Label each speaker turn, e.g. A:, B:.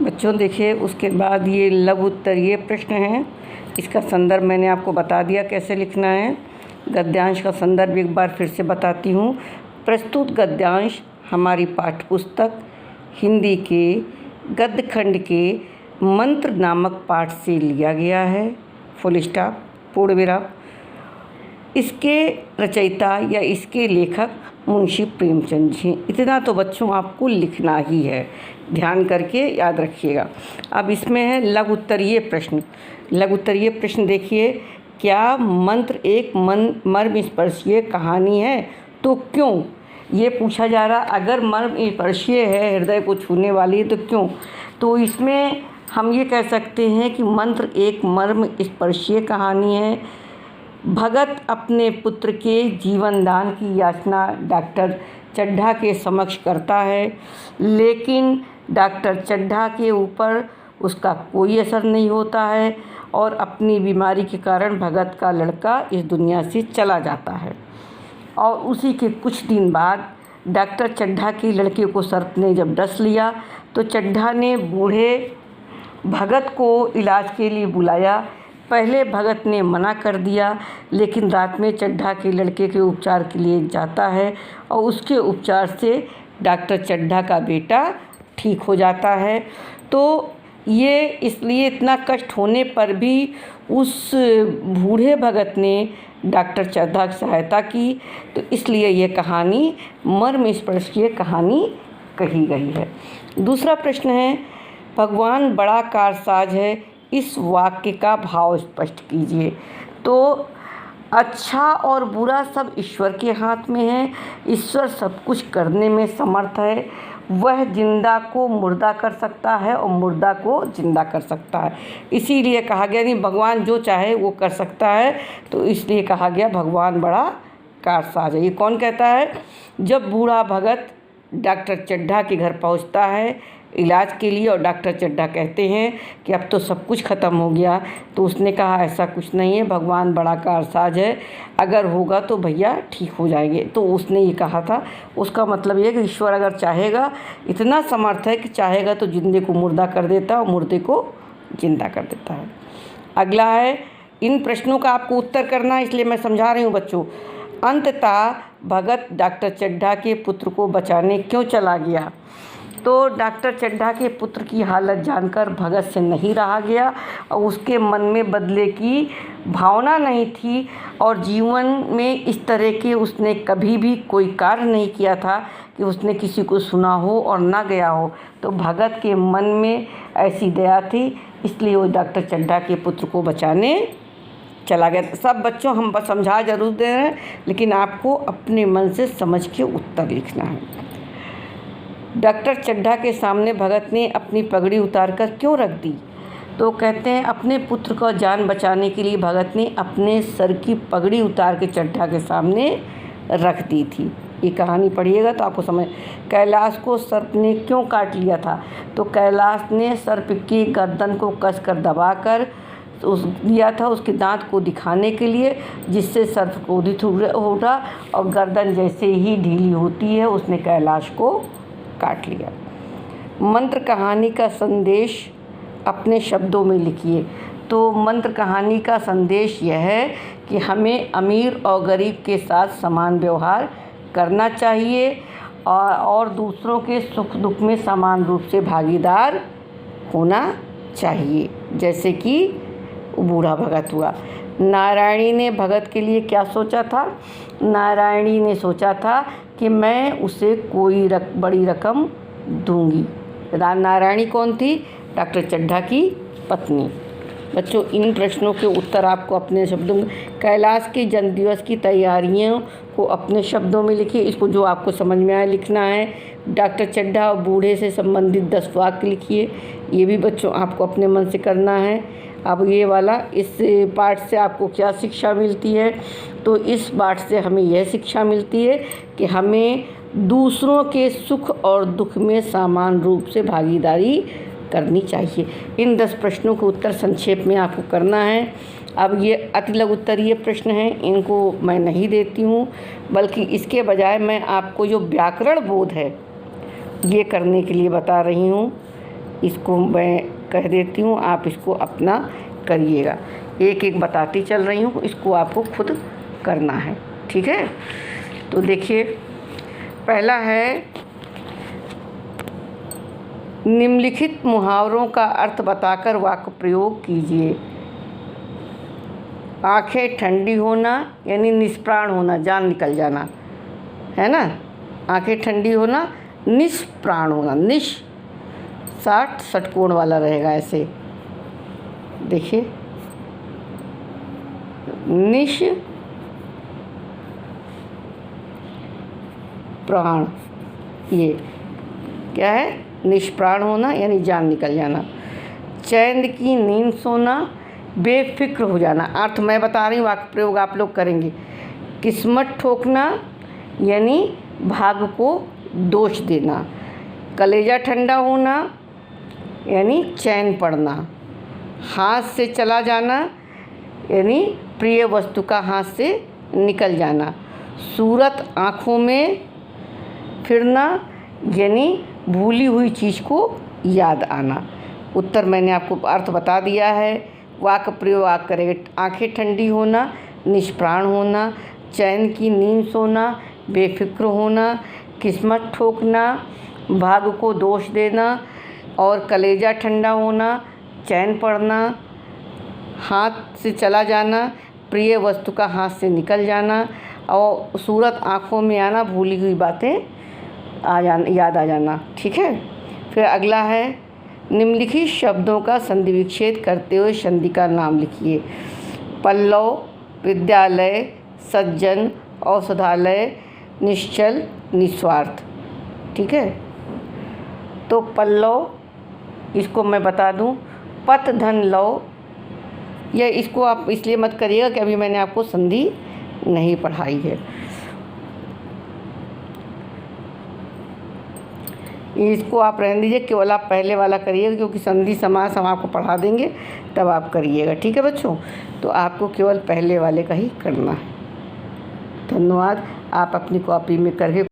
A: बच्चों देखिए, उसके बाद ये लघु उत्तरीय प्रश्न है। इसका संदर्भ मैंने आपको बता दिया कैसे लिखना है। गद्यांश का संदर्भ एक बार फिर से बताती हूँ। प्रस्तुत गद्यांश हमारी पाठ्यपुस्तक हिंदी के गद्य खंड के मंत्र नामक पाठ से लिया गया है। फुल स्टॉप, पूर्ण विराम। इसके रचयिता या इसके लेखक मुंशी प्रेमचंद जी। इतना तो बच्चों आपको लिखना ही है, ध्यान करके याद रखिएगा। अब इसमें है लघु उत्तरीय प्रश्न। लघु उत्तरीय प्रश्न देखिए, क्या मंत्र एक मर्मस्पर्शीय कहानी है तो क्यों? ये पूछा जा रहा, अगर मर्मस्पर्शीय है, हृदय को छूने वाली है, तो क्यों? तो इसमें हम ये कह सकते हैं कि मंत्र एक मर्मस्पर्शीय कहानी है। भगत अपने पुत्र के जीवन दान की याचना डॉक्टर चड्ढा के समक्ष करता है, लेकिन डॉक्टर चड्ढा के ऊपर उसका कोई असर नहीं होता है और अपनी बीमारी के कारण भगत का लड़का इस दुनिया से चला जाता है। और उसी के कुछ दिन बाद डॉक्टर चड्ढा के लड़के को सर्प ने जब डस लिया तो चड्ढा ने बूढ़े भगत को इलाज के लिए बुलाया। पहले भगत ने मना कर दिया, लेकिन रात में चड्ढा के लड़के के उपचार के लिए जाता है और उसके उपचार से डॉक्टर चड्ढा का बेटा ठीक हो जाता है। तो ये इसलिए इतना कष्ट होने पर भी उस बूढ़े भगत ने डॉक्टर चड्ढा की सहायता की, तो इसलिए ये कहानी मर्मस्पर्शीय कहानी कही गई है। दूसरा प्रश्न है, भगवान बड़ा कारसाज है, इस वाक्य का भाव स्पष्ट कीजिए। तो अच्छा और बुरा सब ईश्वर के हाथ में है। ईश्वर सब कुछ करने में समर्थ है। वह जिंदा को मुर्दा कर सकता है और मुर्दा को जिंदा कर सकता है। इसीलिए कहा गया, नहीं, भगवान जो चाहे वो कर सकता है, तो इसलिए कहा गया भगवान बड़ा कारसाज है। ये कौन कहता है? जब बूढ़ा भगत डॉक्टर चड्ढा के घर पहुंचता है इलाज के लिए और डॉक्टर चड्ढा कहते हैं कि अब तो सब कुछ ख़त्म हो गया, तो उसने कहा ऐसा कुछ नहीं है, भगवान बड़ा कारसाज है, अगर होगा तो भैया ठीक हो जाएंगे। तो उसने ये कहा था, उसका मतलब ये कि ईश्वर अगर चाहेगा, इतना समर्थ है कि चाहेगा तो जिंदे को मुर्दा कर देता है और मुर्दे को जिंदा कर देता है। अगला है, इन प्रश्नों का आपको उत्तर करना है, इसलिए मैं समझा रही हूँ बच्चों। अंततः भगत डॉक्टर चड्ढा के पुत्र को बचाने क्यों चला गया? तो डॉक्टर चड्ढा के पुत्र की हालत जानकर भगत से नहीं रहा गया और उसके मन में बदले की भावना नहीं थी और जीवन में इस तरह के उसने कभी भी कोई कार्य नहीं किया था कि उसने किसी को सुना हो और ना गया हो। तो भगत के मन में ऐसी दया थी, इसलिए वो डॉक्टर चड्ढा के पुत्र को बचाने चला गया। सब बच्चों हम समझा जरूर दे रहे हैं, लेकिन आपको अपने मन से समझ के उत्तर लिखना है। डॉक्टर चड्ढा के सामने भगत ने अपनी पगड़ी उतारकर क्यों रख दी? तो कहते हैं अपने पुत्र को जान बचाने के लिए भगत ने अपने सर की पगड़ी उतार के चड्ढा के सामने रख दी थी। ये कहानी पढ़िएगा तो आपको समझ। कैलाश को सर्प ने क्यों काट लिया था? तो कैलाश ने सर्प की गर्दन को कसकर दबाकर दिया था उसके दांत को दिखाने के लिए, जिससे सर्प क्रोधित उठा और गर्दन जैसे ही ढीली होती है उसने कैलाश को काट लिया। मंत्र कहानी का संदेश अपने शब्दों में लिखिए। तो मंत्र कहानी का संदेश यह है कि हमें अमीर और गरीब के साथ समान व्यवहार करना चाहिए और दूसरों के सुख दुख में समान रूप से भागीदार होना चाहिए, जैसे कि बूढ़ा भगत हुआ। नारायणी ने भगत के लिए क्या सोचा था? नारायणी ने सोचा था कि मैं उसे कोई बड़ी रकम दूंगी। नारायणी कौन थी? डॉक्टर चड्ढा की पत्नी। बच्चों, इन प्रश्नों के उत्तर आपको अपने शब्दों में, कैलाश के जन्मदिवस की तैयारियों को अपने शब्दों में लिखिए। इसको जो आपको समझ में आए लिखना है। डॉक्टर चड्ढा और बूढ़े से संबंधित 10 वाक्य लिखिए। ये भी बच्चों आपको अपने मन से करना है। अब ये वाला, इस पाठ से आपको क्या शिक्षा मिलती है? तो इस पाठ से हमें यह शिक्षा मिलती है कि हमें दूसरों के सुख और दुख में समान रूप से भागीदारी करनी चाहिए। इन 10 प्रश्नों के उत्तर संक्षेप में आपको करना है। अब ये अति लघु उत्तरीय प्रश्न हैं, इनको मैं नहीं देती हूँ, बल्कि इसके बजाय मैं आपको जो व्याकरण बोध है ये करने के लिए बता रही हूँ। इसको मैं कह देती हूँ, आप इसको अपना करिएगा। एक एक बताती चल रही हूँ, इसको आपको खुद करना है, ठीक है। तो देखिए, पहला है निम्नलिखित मुहावरों का अर्थ बताकर वाक्य प्रयोग कीजिए। आंखें ठंडी होना यानी निष्प्राण होना, जान निकल जाना, है ना। आंखें ठंडी होना, निष्प्राण होना, निश 60 षटकोण वाला रहेगा ऐसे, देखिए, निश प्राण, ये क्या है, निष्प्राण होना यानी जान निकल जाना। चैन की नींद सोना, बेफिक्र हो जाना, अर्थ मैं बता रही हूँ, वाक्य प्रयोग आप लोग करेंगे। किस्मत ठोकना यानी भाग्य को दोष देना। कलेजा ठंडा होना यानी चैन पड़ना। हाथ से चला जाना यानी प्रिय वस्तु का हाथ से निकल जाना। सूरत आँखों में फिरना यानी भूली हुई चीज़ को याद आना। उत्तर मैंने आपको अर्थ बता दिया है। वाक्य प्रयोग आप करेंगे। आंखें ठंडी होना, निष्प्राण होना, चैन की नींद सोना, बेफिक्र होना, किस्मत ठोकना, भाग्य को दोष देना, और कलेजा ठंडा होना, चैन पड़ना, हाथ से चला जाना, प्रिय वस्तु का हाथ से निकल जाना, और सूरत आँखों में आना, भूली हुई बातें याद आ जाना, ठीक है। फिर अगला है निम्नलिखित शब्दों का संधि विच्छेद करते हुए संधि का नाम लिखिए। पल्लव, विद्यालय, सज्जन, औषधालय, निश्चल, निस्वार्थ, ठीक है। तो पल्लव, इसको मैं बता दूं, पत धन लव, या इसको आप इसलिए मत करिएगा कि अभी मैंने आपको संधि नहीं पढ़ाई है। इसको आप रहने दीजिए, केवल आप पहले वाला करिएगा, क्योंकि संधि समास हम आपको पढ़ा देंगे तब आप करिएगा, ठीक है बच्चों। तो आपको केवल पहले वाले का ही करना है। धन्यवाद। आप अपनी कॉपी में करके